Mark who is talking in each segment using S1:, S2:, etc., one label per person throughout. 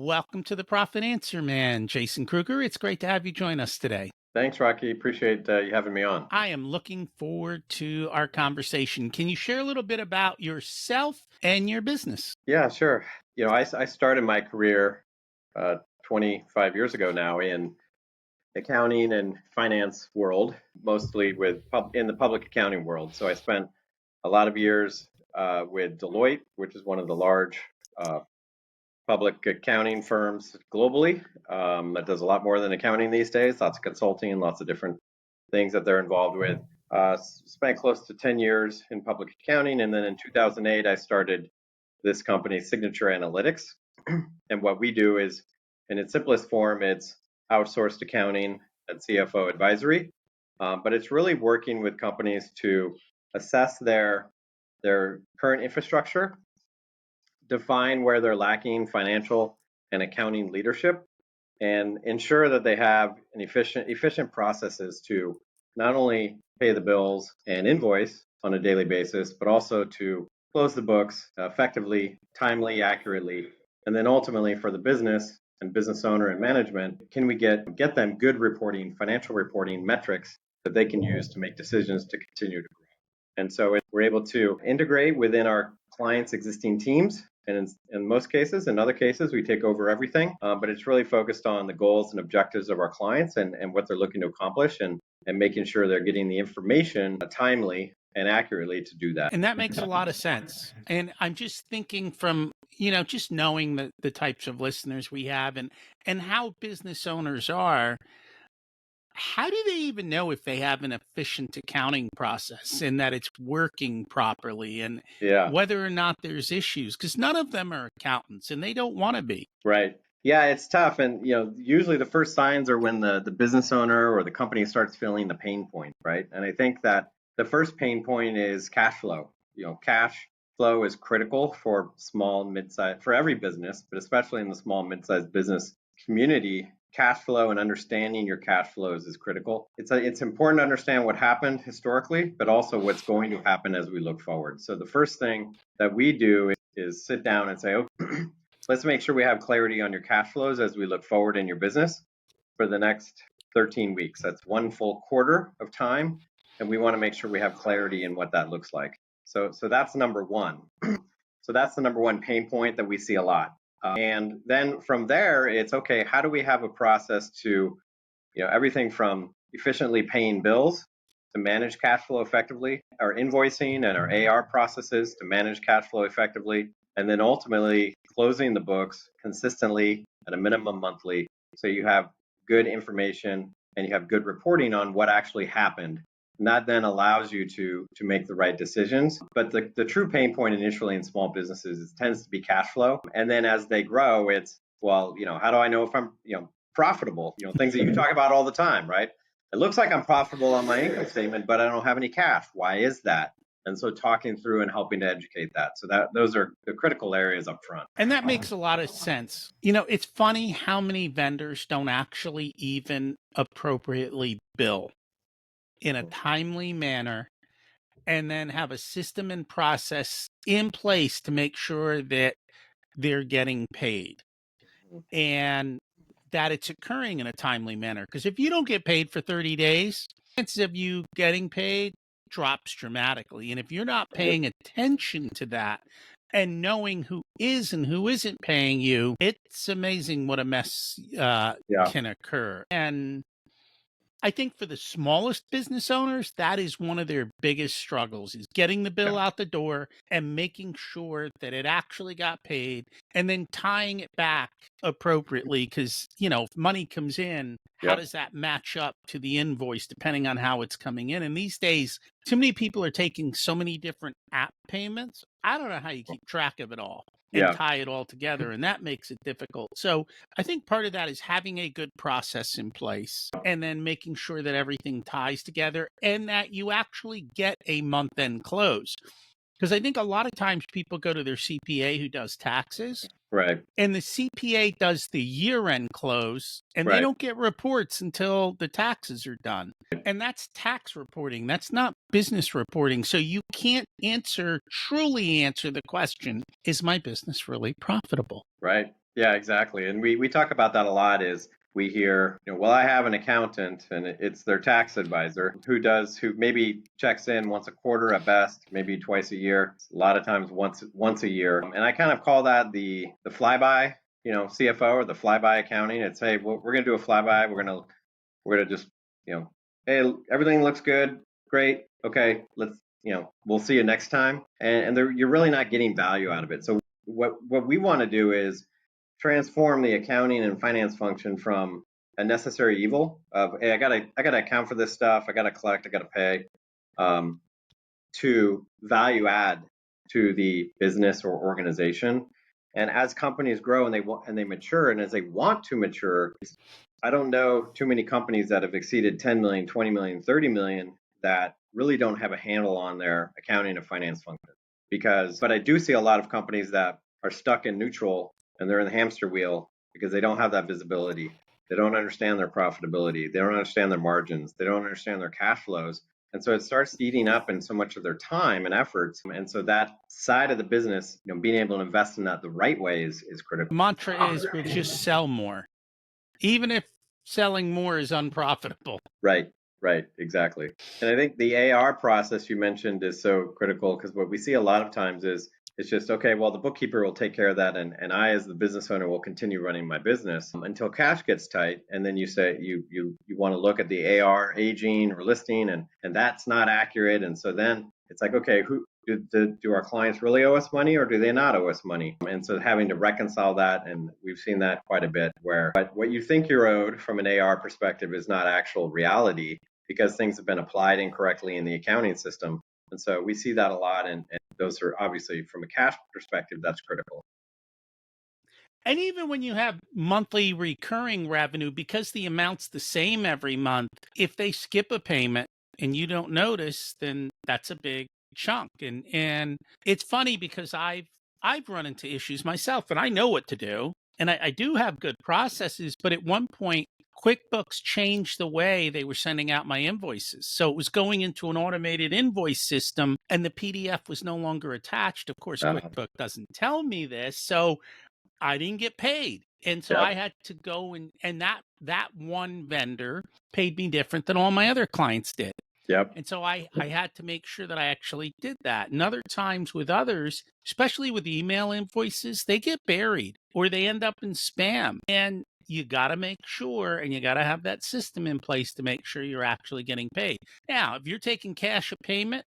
S1: Welcome to the Profit Answer Man, Jason Kruger. It's great to have you join us today.
S2: Thanks, Rocky. Appreciate you having me on.
S1: I am looking forward to our conversation. Can you share a little bit about yourself and your business?
S2: Yeah, sure. I started my career 25 years ago now in accounting and finance world, mostly in the public accounting world. So I spent a lot of years with Deloitte, which is one of the large public accounting firms globally. That does a lot more than accounting these days. Lots of consulting and lots of different things that they're involved with. Spent close to 10 years in public accounting, and then in 2008 I started this company, Signature Analytics. And what we do is, in its simplest form, it's outsourced accounting and CFO advisory. But it's really working with companies to assess their current infrastructure, define where they're lacking financial and accounting leadership, and ensure that they have an efficient processes to not only pay the bills and invoice on a daily basis, but also to close the books effectively, timely, accurately, and then ultimately for the business and business owner and management, can we get them good reporting, financial reporting metrics that they can use to make decisions to continue to grow. And so we're able to integrate within our clients' existing teams. And in most cases, in other cases, we take over everything. But it's really focused on the goals and objectives of our clients and what they're looking to accomplish and making sure they're getting the information timely and accurately to do that.
S1: And that makes a lot of sense. And I'm just thinking from, just knowing the types of listeners we have and how business owners are, how do they even know if they have an efficient accounting process and that it's working properly and whether or not there's issues? Because none of them are accountants and they don't want to be.
S2: Right. Yeah, it's tough. And, usually the first signs are when the business owner or the company starts feeling the pain point, right? And I think that the first pain point is cash flow. Cash flow is critical for small, mid-size, for every business, but especially in the small, mid-sized business community. Cash flow and understanding your cash flows is critical. It's important to understand what happened historically, but also what's going to happen as we look forward. So the first thing that we do is sit down and say, okay, let's make sure we have clarity on your cash flows as we look forward in your business for the next 13 weeks. That's one full quarter of time, and we want to make sure we have clarity in what that looks like. So that's number one. So that's the number one pain point that we see a lot. And then from there, it's okay, how do we have a process to, everything from efficiently paying bills to manage cash flow effectively, our invoicing and our AR processes to manage cash flow effectively, and then ultimately closing the books consistently at a minimum monthly. So you have good information and you have good reporting on what actually happened. And that then allows you to make the right decisions. But the true pain point initially in small businesses tends to be cash flow. And then as they grow, it's, well, how do I know if I'm, profitable? Things that you talk about all the time, right? It looks like I'm profitable on my income statement, but I don't have any cash. Why is that? And so talking through and helping to educate that. So those are the critical areas up front.
S1: And that makes a lot of sense. It's funny how many vendors don't actually even appropriately bill in a timely manner and then have a system and process in place to make sure that they're getting paid and that it's occurring in a timely manner. Because if you don't get paid for 30 days, the chances of you getting paid drops dramatically. And if you're not paying attention to that and knowing who is and who isn't paying you, it's amazing what a mess can occur. And I think for the smallest business owners, that is one of their biggest struggles, is getting the bill out the door and making sure that it actually got paid and then tying it back appropriately. Because, if money comes in, how does that match up to the invoice depending on how it's coming in? And these days, too many people are taking so many different app payments. I don't know how you keep track of it all and tie it all together. And that makes it difficult. So I think part of that is having a good process in place and then making sure that everything ties together and that you actually get a month-end close. Because I think a lot of times people go to their CPA who does taxes.
S2: Right.
S1: And the CPA does the year-end close, and they don't get reports until the taxes are done. And that's tax reporting. That's not business reporting. So you can't truly answer the question, is my business really profitable?
S2: Right. Yeah, exactly. And we talk about that a lot is we hear, well, I have an accountant and it's their tax advisor who maybe checks in once a quarter at best, maybe twice a year, a lot of times once a year. And I kind of call that the flyby, CFO or the flyby accounting. It's, hey, well, we're going to do a flyby. We're gonna just, hey, everything looks good, great, okay, we'll see you next time, and you're really not getting value out of it. So what we want to do is transform the accounting and finance function from a necessary evil of, hey, I gotta account for this stuff, I gotta collect, I gotta pay, um, to value add to the business or organization. And as companies grow and they mature, and as they want to mature, I don't know too many companies that have exceeded 10 million, 20 million, 30 million that really don't have a handle on their accounting and finance function. But I do see a lot of companies that are stuck in neutral and they're in the hamster wheel because they don't have that visibility. They don't understand their profitability. They don't understand their margins. They don't understand their cash flows. And so it starts eating up in so much of their time and efforts. And so that side of the business, being able to invest in that the right way is critical.
S1: Mantra is we'll just sell more, even if selling more is unprofitable.
S2: Right, right, exactly. And I think the AR process you mentioned is so critical because what we see a lot of times is it's just, okay, well, the bookkeeper will take care of that, and I, as the business owner, will continue running my business until cash gets tight. And then you say you want to look at the AR aging or listing, and that's not accurate. And so then it's like, okay, do our clients really owe us money or do they not owe us money? And so having to reconcile that, and we've seen that quite a bit, where what you think you're owed from an AR perspective is not actual reality because things have been applied incorrectly in the accounting system. And so we see that a lot, and those are obviously, from a cash perspective, that's critical.
S1: And even when you have monthly recurring revenue, because the amount's the same every month, if they skip a payment and you don't notice, then that's a big chunk. And it's funny because I've run into issues myself and I know what to do. And I do have good processes, but at one point QuickBooks changed the way they were sending out my invoices. So it was going into an automated invoice system and the PDF was no longer attached. Of course, QuickBooks doesn't tell me this. So I didn't get paid. And so I
S2: Yep.
S1: had to go and that one vendor paid me different than all my other clients did.
S2: Yep.
S1: And so I had to make sure that I actually did that. And other times with others, especially with email invoices, they get buried or they end up in spam. And you got to make sure, and you got to have that system in place to make sure you're actually getting paid. Now, if you're taking cash at payment,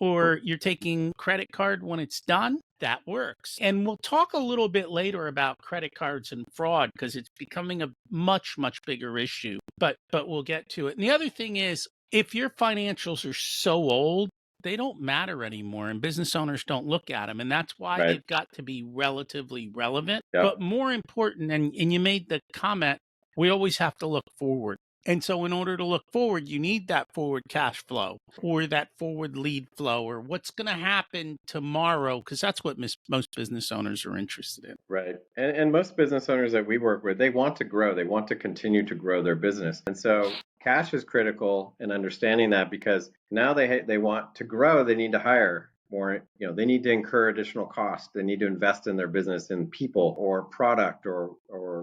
S1: or you're taking credit card when it's done, that works. And we'll talk a little bit later about credit cards and fraud because it's becoming a much, much bigger issue. But we'll get to it. And the other thing is, if your financials are so old, they don't matter anymore and business owners don't look at them. And that's why
S2: Right.
S1: they've got to be relatively relevant.
S2: Yep.
S1: But more important, and you made the comment, we always have to look forward. And so in order to look forward, you need that forward cash flow or that forward lead flow or what's going to happen tomorrow, because that's what most business owners are interested in.
S2: Right. And most business owners that we work with, they want to grow. They want to continue to grow their business. And so cash is critical in understanding that because now they want to grow, they need to hire more, they need to incur additional costs. They need to invest in their business in people or product or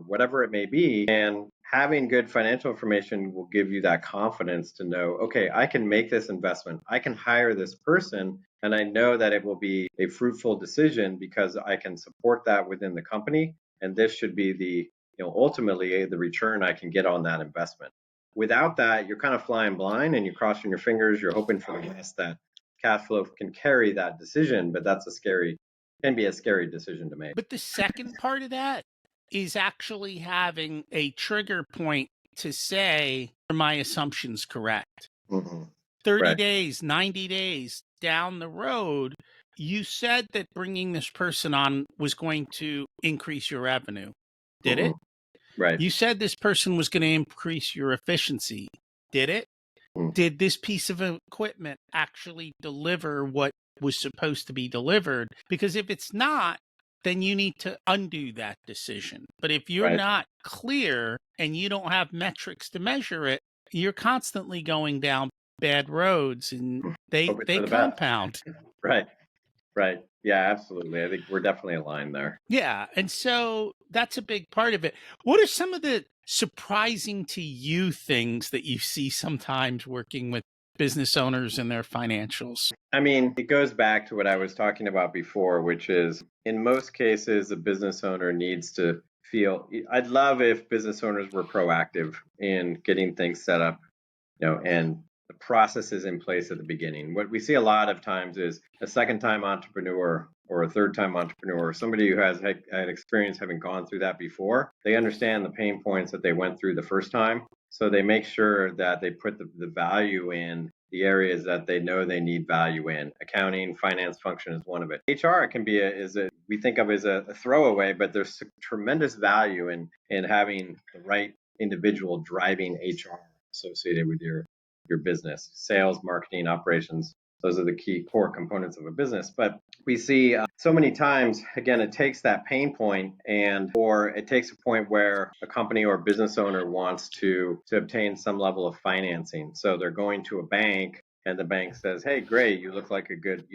S2: whatever it may be. And having good financial information will give you that confidence to know, okay, I can make this investment. I can hire this person and I know that it will be a fruitful decision because I can support that within the company. And this should be ultimately the return I can get on that investment. Without that, you're kind of flying blind and you're crossing your fingers. You're hoping for the best that cash flow can carry that decision, but can be a scary decision to make.
S1: But the second part of that is actually having a trigger point to say, are my assumptions correct?
S2: Mm-hmm.
S1: 30
S2: Right.
S1: days, 90 days down the road, you said that bringing this person on was going to increase your revenue. Did
S2: Mm-hmm.
S1: it?
S2: Right.
S1: You said this person was going to increase your efficiency. Did it?
S2: Mm-hmm.
S1: Did this piece of equipment actually deliver what was supposed to be delivered? Because if it's not, then you need to undo that decision. But if you're
S2: Right.
S1: not clear and you don't have metrics to measure it, you're constantly going down bad roads and they
S2: Hoping for the best.
S1: compound.
S2: Right. Right. Yeah, absolutely. I think we're definitely aligned there.
S1: Yeah. And so that's a big part of it. What are some of the surprising to you things that you see sometimes working with business owners and their financials?
S2: I mean, it goes back to what I was talking about before, which is in most cases, a business owner needs to feel. I'd love if business owners were proactive in getting things set up, and the processes in place at the beginning. What we see a lot of times is a second time entrepreneur or a third time entrepreneur, somebody who has had experience having gone through that before. They understand the pain points that they went through the first time. So they make sure that they put the value in the areas that they know they need value in. Accounting, finance function is one of it. HR can be we think of as a throwaway, but there's tremendous value in having the right individual driving HR associated with your business. Sales, marketing, operations, those are the key core components of a business. But we see so many times, again, it takes that pain point or it takes a point where a company or business owner wants to obtain some level of financing. So they're going to a bank and the bank says, hey, great, you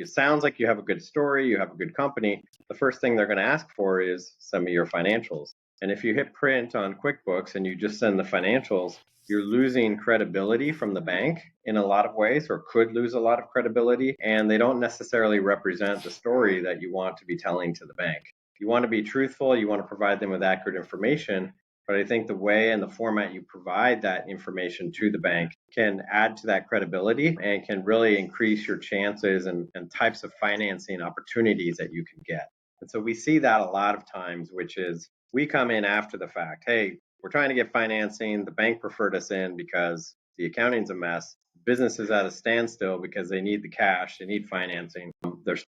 S2: sounds like you have a good story, you have a good company. The first thing they're going to ask for is some of your financials. And if you hit print on QuickBooks and you just send the financials, you're losing credibility from the bank in a lot of ways, or could lose a lot of credibility, and they don't necessarily represent the story that you want to be telling to the bank. You want to be truthful, you want to provide them with accurate information, but I think the way and the format you provide that information to the bank can add to that credibility and can really increase your chances and types of financing opportunities that you can get. And so we see that a lot of times, which is we come in after the fact. Hey, we're trying to get financing. The bank preferred us in because the accounting's a mess. Business is at a standstill because they need the cash, they need financing.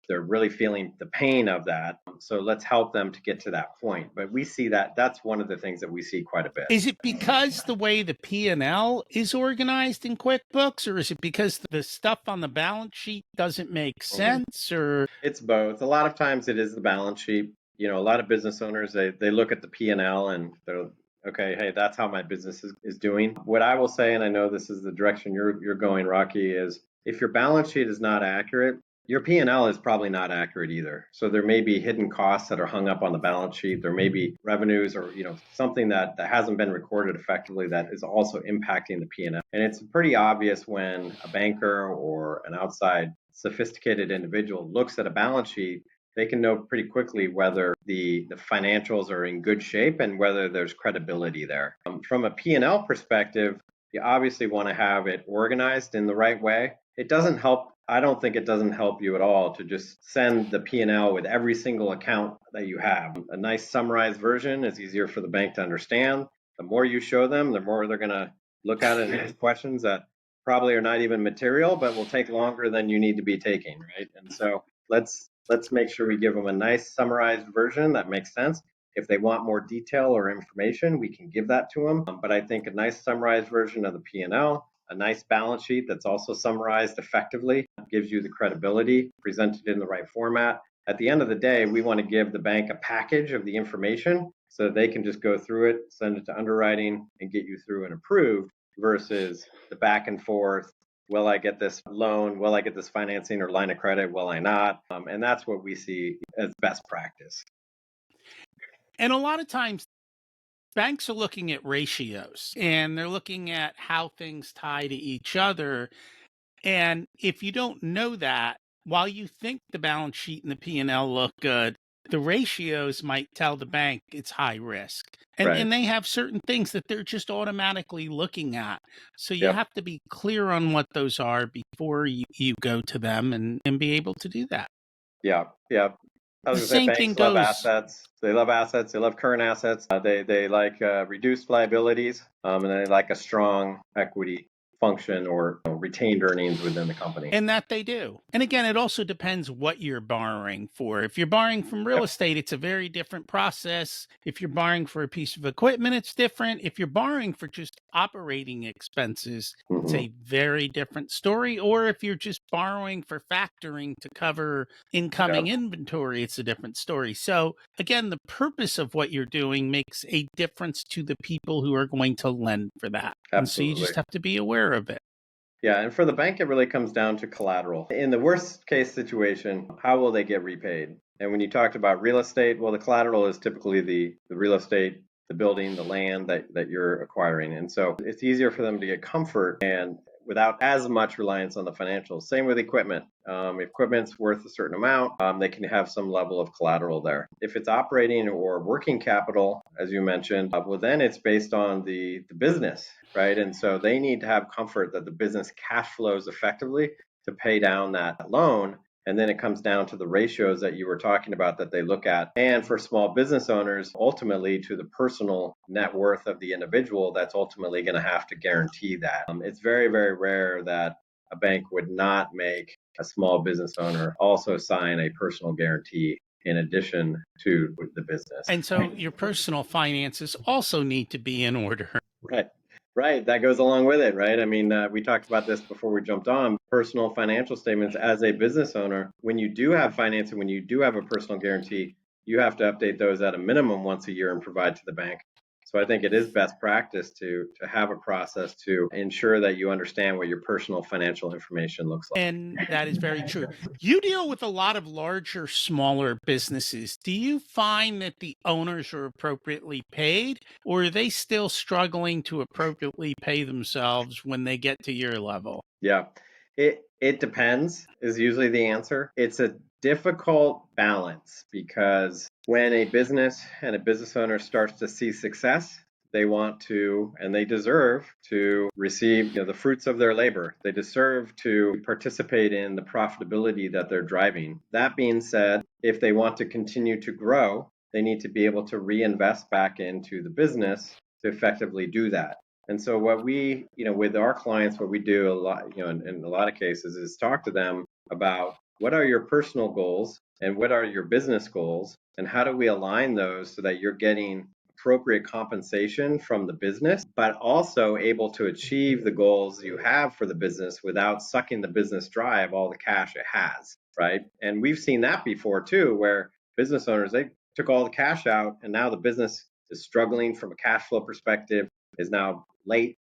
S2: They're really feeling the pain of that. So let's help them to get to that point. But we see that's one of the things that we see quite a bit.
S1: Is it because the way the P&L is organized in QuickBooks, or is it because the stuff on the balance sheet doesn't make sense? Or
S2: it's both. A lot of times it is the balance sheet. A lot of business owners they look at the P&L and they're okay, hey, that's how my business is doing. What I will say, and I know this is the direction you're going, Rocky, is if your balance sheet is not accurate, your P&L is probably not accurate either. So there may be hidden costs that are hung up on the balance sheet. There may be revenues or something that hasn't been recorded effectively that is also impacting the P&L. And it's pretty obvious when a banker or an outside sophisticated individual looks at a balance sheet, they can know pretty quickly whether the financials are in good shape and whether there's credibility there. From a P&L perspective, you obviously want to have it organized in the right way. It doesn't help. I don't think it doesn't help you at all to just send the P&L with every single account that you have. A nice summarized version is easier for the bank to understand. The more you show them, the more they're going to look at it and ask questions that probably are not even material, but will take longer than you need to be taking, right? And so let's make sure we give them a nice summarized version that makes sense. If they want more detail or information, we can give that to them. But I think a nice summarized version of the P&L, a nice balance sheet that's also summarized effectively, gives you the credibility, presented in the right format. At the end of the day, we want to give the bank a package of the information so that they can just go through it, send it to underwriting, and get you through and approved versus the back and forth. Will I get this loan? Will I get this financing or line of credit? Will I not? And that's what we see as best practice.
S1: And a lot of times banks are looking at ratios and they're looking at how things tie to each other. And if you don't know that, while you think the balance sheet and the P&L look good, the ratios might tell the bank it's high risk. And
S2: Right.
S1: and they have certain things that they're just automatically looking at. So you
S2: Yep.
S1: have to be clear on what those are before you go to them and be able to do that.
S2: Yeah. Yeah. I
S1: The
S2: was going to say
S1: same thing
S2: banks love
S1: goes.
S2: assets. They love assets. They love current assets. They like reduced liabilities, and they like a strong equity function or retained earnings within the company.
S1: And that they do. And again, it also depends what you're borrowing for. If you're borrowing from real
S2: Yep.
S1: estate, it's a very different process. If you're borrowing for a piece of equipment, it's different. If you're borrowing for just operating expenses, it's
S2: Mm-hmm.
S1: a very different story. Or if you're just borrowing for factoring to cover incoming
S2: Yep.
S1: inventory, it's a different story. So again, the purpose of what you're doing makes a difference to the people who are going to lend for that. And so you
S2: Absolutely.
S1: just have to be aware of it.
S2: Yeah, and for the bank, it really comes down to collateral. In the worst case situation, how will they get repaid? And when you talked about real estate, well, the collateral is typically the real estate, the building, the land that you're acquiring. And so it's easier for them to get comfort and without as much reliance on the financials. Same with equipment. Equipment's worth a certain amount, they can have some level of collateral there. If it's operating or working capital, as you mentioned, well, then it's based on the business, right? And so they need to have comfort that the business cash flows effectively to pay down that loan. And then it comes down to the ratios that you were talking about that they look at. And for small business owners, ultimately to the personal net worth of the individual, that's ultimately going to have to guarantee that. It's very, very rare that a bank would not make a small business owner also sign a personal guarantee in addition to the business.
S1: And so your personal finances also need to be in order.
S2: Right. Right. That goes along with it, right? I mean, we talked about this before we jumped on. Personal financial statements as a business owner, when you do have financing, when you do have a personal guarantee, you have to update those at a minimum once a year and provide to the bank. So I think it is best practice to have a process to ensure that you understand what your personal financial information looks like.
S1: And that is very true. You deal with a lot of larger, smaller businesses. Do you find that the owners are appropriately paid, or are they still struggling to appropriately pay themselves when they get to your level?
S2: Yeah. It depends is usually the answer. It's a difficult balance because when a business and a business owner starts to see success, they want to and they deserve to receive the fruits of their labor. They deserve to participate in the profitability that they're driving. That being said, if they want to continue to grow, they need to be able to reinvest back into the business to effectively do that. And so what we, with our clients, what we do a lot, in a lot of cases is talk to them about what are your personal goals and what are your business goals and how do we align those so that you're getting appropriate compensation from the business, but also able to achieve the goals you have for the business without sucking the business dry of all the cash it has, right? And we've seen that before too, where business owners, they took all the cash out and now the business is struggling from a cash flow perspective, is now late,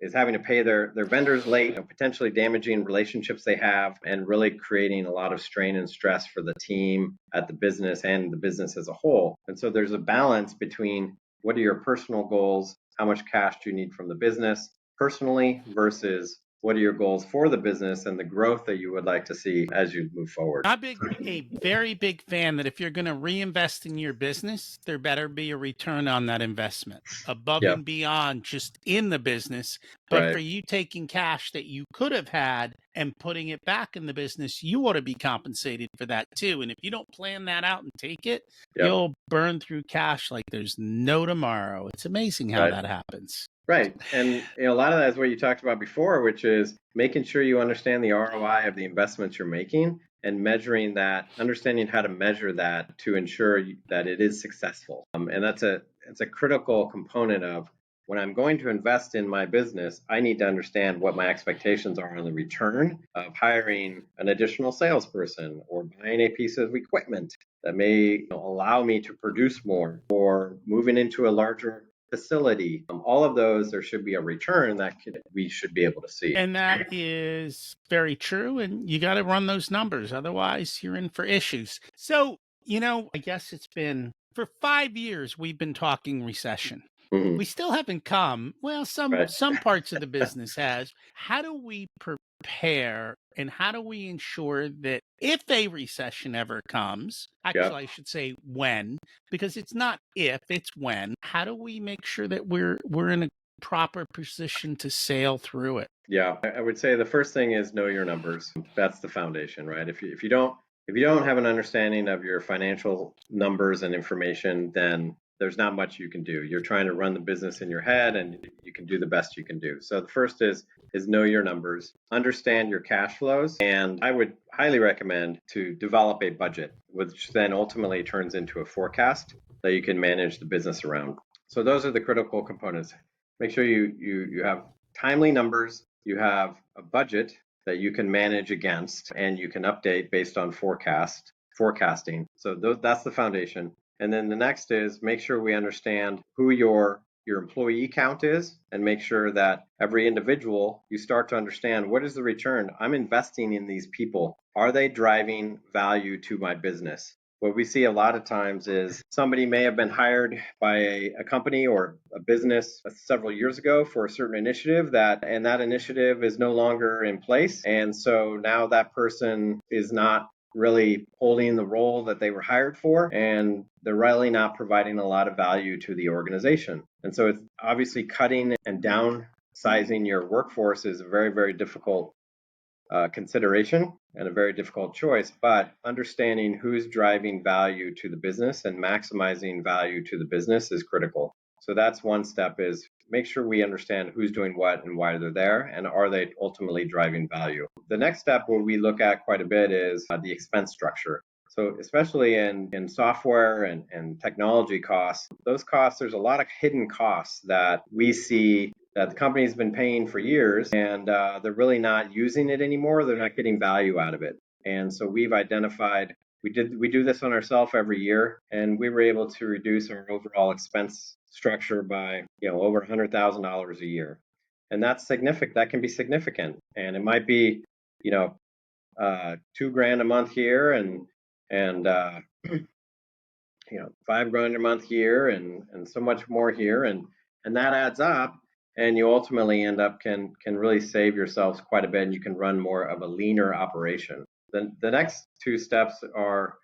S2: is having to pay their vendors late, potentially damaging relationships they have and really creating a lot of strain and stress for the team at the business and the business as a whole. And so there's a balance between what are your personal goals, how much cash do you need from the business personally versus what are your goals for the business and the growth that you would like to see as you move forward.
S1: I'm a very big fan that if you're going to reinvest in your business, there better be a return on that investment above
S2: Yep.
S1: and beyond just in the business. But
S2: Right.
S1: for you taking cash that you could have had and putting it back in the business, you ought to be compensated for that too. And if you don't plan that out and take it,
S2: Yep.
S1: you'll burn through cash like there's no tomorrow. It's amazing how
S2: Right.
S1: that happens.
S2: Right. And a lot of that is what you talked about before, which is making sure you understand the ROI of the investments you're making and measuring that, understanding how to measure that to ensure that it is successful. And it's a critical component of when I'm going to invest in my business, I need to understand what my expectations are on the return of hiring an additional salesperson or buying a piece of equipment that may allow me to produce more or moving into a larger facility. All of those, there should be a return that we should be able to see.
S1: And that is very true. And you got to run those numbers. Otherwise, you're in for issues. So, I guess it's been for 5 years, we've been talking recession.
S2: Mm-hmm.
S1: We still haven't come. Well,
S2: Right.
S1: some parts of the business has. How do we prepare and how do we ensure that if a recession ever comes,
S2: Yeah.
S1: actually I should say when, because it's not if, it's when. How do we make sure that we're in a proper position to sail through it?
S2: Yeah. I would say the first thing is know your numbers. That's the foundation, right? If you don't have an understanding of your financial numbers and information, then there's not much you can do. You're trying to run the business in your head and you can do the best you can do. So the first is know your numbers, understand your cash flows, and I would highly recommend to develop a budget, which then ultimately turns into a forecast that you can manage the business around. So those are the critical components. Make sure you have timely numbers, you have a budget that you can manage against and you can update based on forecasting. So that's the foundation. And then the next is make sure we understand who your your employee count is, and make sure that every individual, you start to understand what is the return. I'm investing in these people. Are they driving value to my business? What we see a lot of times is somebody may have been hired by a company or a business several years ago for a certain initiative and that initiative is no longer in place. And so now that person is not really holding the role that they were hired for, and they're really not providing a lot of value to the organization. And so it's obviously cutting and downsizing your workforce is a very, very difficult consideration and a very difficult choice, but understanding who's driving value to the business and maximizing value to the business is critical. So that's one step, is make sure we understand who's doing what and why they're there, and are they ultimately driving value. The next step, what we look at quite a bit, is the expense structure. So especially in software and technology costs, those costs, there's a lot of hidden costs that we see that the company's been paying for years, and they're really not using it anymore. They're not getting value out of it. And so we've identified, we do this on ourselves every year, and we were able to reduce our overall expense structure by over $100,000 a year. And that's significant. That can be significant. And it might be $2,000 a month here, and $5,000 a month here, and so much more here, and that adds up, and you ultimately end up can really save yourselves quite a bit, and you can run more of a leaner operation. The next two steps are,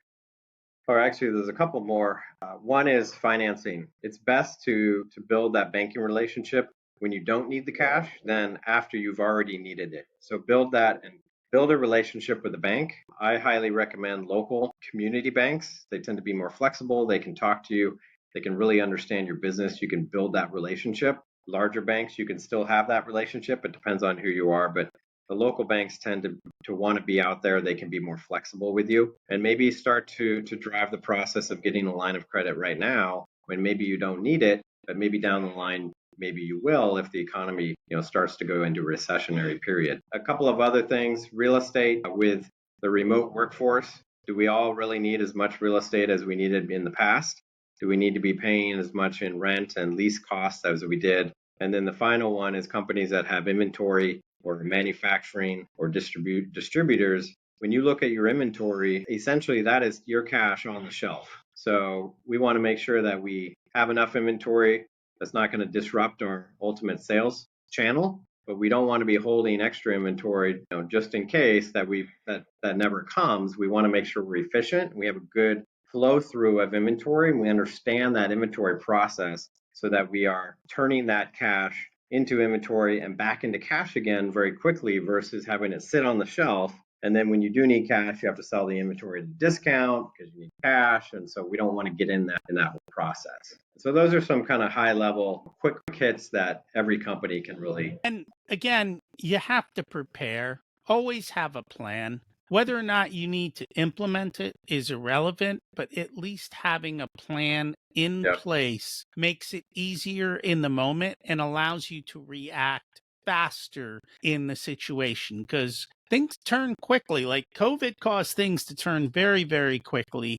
S2: or actually there's a couple more. One is financing. It's best to build that banking relationship when you don't need the cash than after you've already needed it. So build a relationship with the bank. I highly recommend local community banks. They tend to be more flexible. They can talk to you. They can really understand your business. You can build that relationship. Larger banks, you can still have that relationship. It depends on who you are, but the local banks tend to want to be out there. They can be more flexible with you, and maybe start to drive the process of getting a line of credit right now when maybe you don't need it, but maybe down the line, maybe you will if the economy starts to go into a recessionary period. A couple of other things: real estate. With the remote workforce, do we all really need as much real estate as we needed in the past? Do we need to be paying as much in rent and lease costs as we did? And then the final one is companies that have inventory or manufacturing or distributors. When you look at your inventory, essentially that is your cash on the shelf. So we want to make sure that we have enough inventory that's not going to disrupt our ultimate sales channel, but we don't want to be holding extra inventory, just in case that never comes. We want to make sure we're efficient. We have a good flow through of inventory, and we understand that inventory process so that we are turning that cash into inventory and back into cash again very quickly, versus having it sit on the shelf. And then when you do need cash, you have to sell the inventory at a discount because you need cash. And so we don't want to get in that whole process. So those are some kind of high level quick hits that every company can really.
S1: And again, you have to prepare, always have a plan. Whether or not you need to implement it is irrelevant, but at least having a plan in place makes it easier in the moment and allows you to react faster in the situation, because things turn quickly. Like COVID caused things to turn very, very quickly.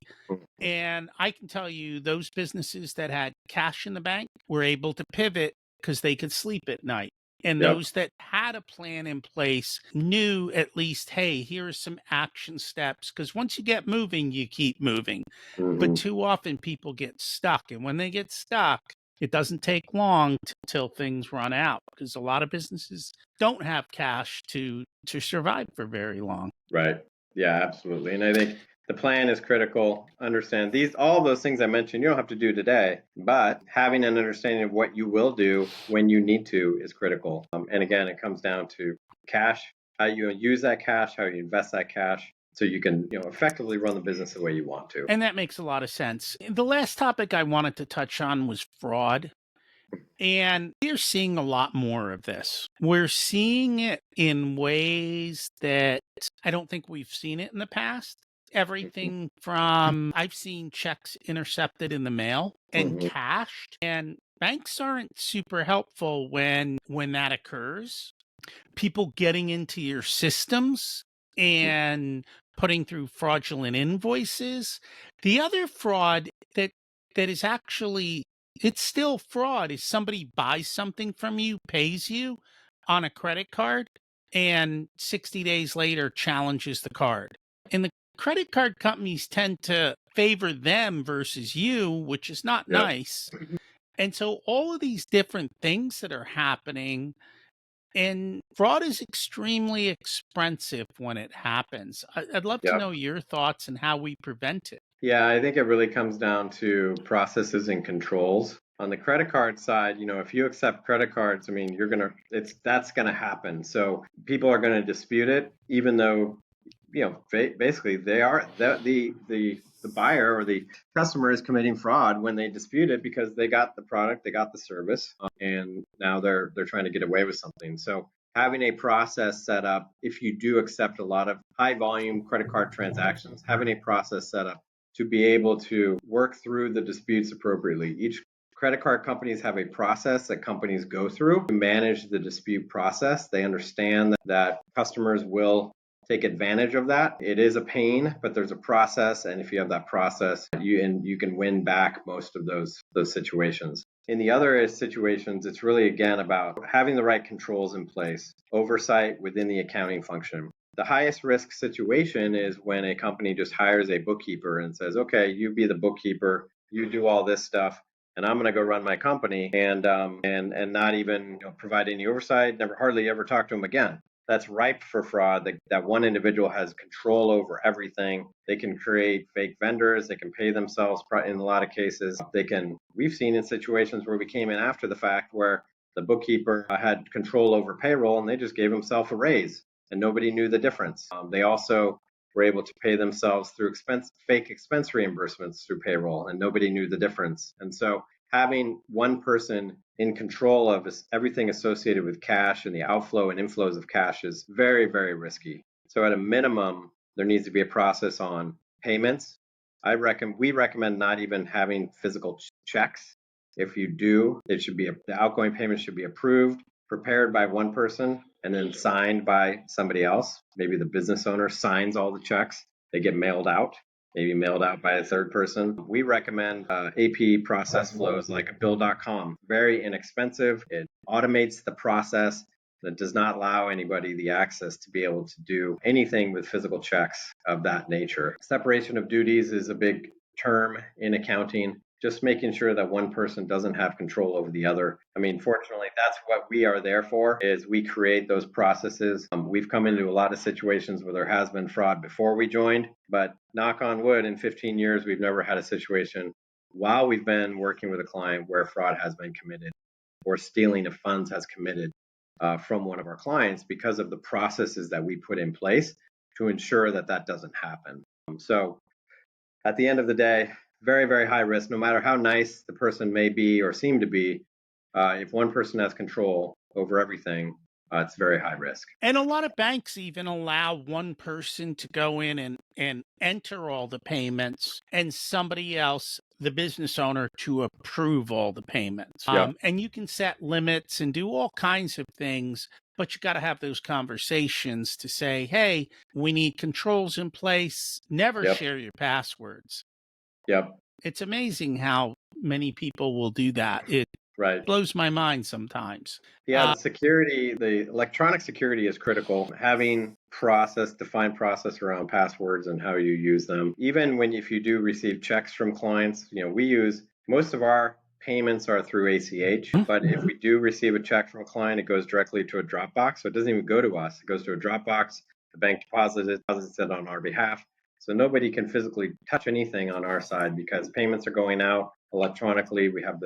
S1: And I can tell you, those businesses that had cash in the bank were able to pivot because they could sleep at night. And those that had a plan in place knew at least, hey, here are some action steps. Because once you get moving, you keep moving. But too often people get stuck. And when they get stuck, it doesn't take long till things run out, because a lot of businesses don't have cash to survive for very long.
S2: Right. Yeah, absolutely. And I think the plan is critical. Understand all those things I mentioned, you don't have to do today, but having an understanding of what you will do when you need to is critical. And again, it comes down to cash, how you use that cash, how you invest that cash, so you can effectively run the business the way you want to.
S1: And that makes a lot of sense. The last topic I wanted to touch on was fraud. And we're seeing a lot more of this. We're seeing it in ways that I don't think we've seen it in the past. Everything from, I've seen checks intercepted in the mail and cashed, and banks aren't super helpful when that occurs. People getting into your systems and putting through fraudulent invoices. The other fraud that is actually it's still fraud. If somebody buys something from you, pays you on a credit card, and 60 days later challenges the card. And the credit card companies tend to favor them versus you, which is not
S2: Yep.
S1: nice. And so all of these different things that are happening, and fraud is extremely expensive when it happens. I'd love to
S2: Yep.
S1: know your thoughts and how we prevent it.
S2: Yeah, I think it really comes down to processes and controls. On the credit card side, if you accept credit cards, I mean, that's gonna happen. So people are gonna dispute it, even though, basically they are the buyer or the customer is committing fraud when they dispute it because they got the product, they got the service, and now they're trying to get away with something. So having a process set up, if you do accept a lot of high volume credit card transactions, having a process set up to be able to work through the disputes appropriately. Each credit card companies have a process that companies go through to manage the dispute process. They understand that customers will take advantage of that. It is a pain, but there's a process, and if you have that process, you can win back most of those situations. In the other situations, it's really again about having the right controls in place, oversight within the accounting function. The highest risk situation is when a company just hires a bookkeeper and says, okay, you be the bookkeeper, you do all this stuff, and I'm going to go run my company and not even provide any oversight, never hardly ever talk to them again. That's ripe for fraud. That one individual has control over everything. They can create fake vendors. They can pay themselves in a lot of cases. We've seen in situations where we came in after the fact where the bookkeeper had control over payroll and they just gave himself a raise and nobody knew the difference. They also were able to pay themselves through fake expense reimbursements through payroll, and nobody knew the difference. And so having one person in control of everything associated with cash and the outflow and inflows of cash is very, very risky. So at a minimum, there needs to be a process on payments. We recommend not even having physical checks. If you do, the outgoing payment should be approved, prepared by one person, and then signed by somebody else. Maybe the business owner signs all the checks. They get mailed out, maybe mailed out by a third person. We recommend AP process flows like a bill.com. Very inexpensive. It automates the process that does not allow anybody the access to be able to do anything with physical checks of that nature. Separation of duties is a big term in accounting. Just making sure that one person doesn't have control over the other. I mean, fortunately, that's what we are there for, is we create those processes. We've come into a lot of situations where there has been fraud before we joined, but knock on wood, in 15 years, we've never had a situation while we've been working with a client where fraud has been committed or stealing of funds has committed from one of our clients because of the processes that we put in place to ensure that that doesn't happen. So at the end of the day, very, very high risk, no matter how nice the person may be or seem to be. If one person has control over everything, it's very high risk.
S1: And a lot of banks even allow one person to go in and enter all the payments and somebody else, the business owner, to approve all the payments.
S2: Yep.
S1: And you can set limits and do all kinds of things, but you got to have those conversations to say, hey, we need controls in place. Never
S2: Yep.
S1: share your passwords.
S2: Yep.
S1: It's amazing how many people will do that. It
S2: Right.
S1: blows my mind sometimes.
S2: Yeah, the electronic security is critical. Having defined process around passwords and how you use them. Even if you do receive checks from clients, we use most of our payments are through ACH, but if we do receive a check from a client, it goes directly to a Dropbox. So it doesn't even go to us. It goes to a Dropbox. The bank deposits it on our behalf. So nobody can physically touch anything on our side because payments are going out electronically. We have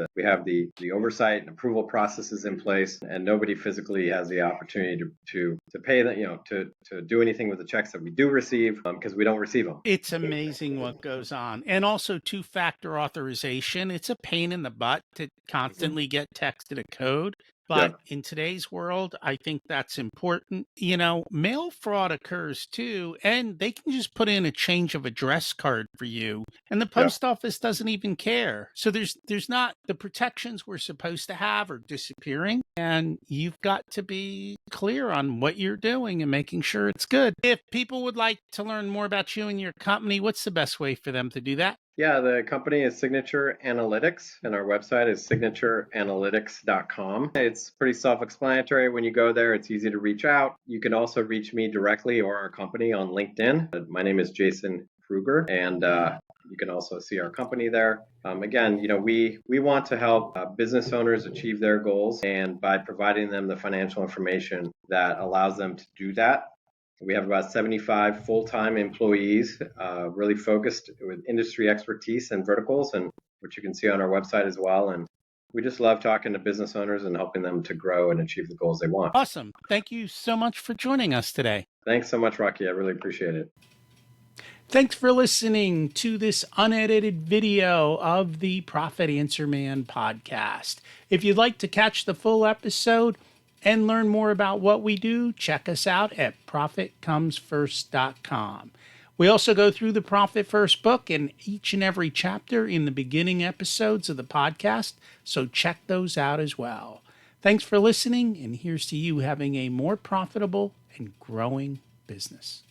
S2: the oversight and approval processes in place, and nobody physically has the opportunity to pay that, to do anything with the checks that we do receive because we don't receive them.
S1: It's amazing what goes on. And also two-factor authorization. It's a pain in the butt to constantly get texted a code. But
S2: Yep.
S1: in today's world, I think that's important. Mail fraud occurs too, and they can just put in a change of address card for you, and the
S2: Yep.
S1: post office doesn't even care. So there's not the protections we're supposed to have are disappearing, and you've got to be clear on what you're doing and making sure it's good. If people would like to learn more about you and your company, what's the best way for them to do that?
S2: Yeah, the company is Signature Analytics, and our website is signatureanalytics.com. It's pretty self-explanatory. When you go there, it's easy to reach out. You can also reach me directly or our company on LinkedIn. My name is Jason Kruger, and you can also see our company there. Again, we want to help business owners achieve their goals, and by providing them the financial information that allows them to do that. We have about 75 full-time employees, really focused with industry expertise and verticals, and which you can see on our website as well. And we just love talking to business owners and helping them to grow and achieve the goals they want.
S1: Awesome. Thank you so much for joining us today.
S2: Thanks so much, Rocky. I really appreciate it.
S1: Thanks for listening to this unedited video of the Profit Answer Man podcast. If you'd like to catch the full episode and learn more about what we do, check us out at profitcomesfirst.com. We also go through the Profit First book in each and every chapter in the beginning episodes of the podcast, so check those out as well. Thanks for listening, and here's to you having a more profitable and growing business.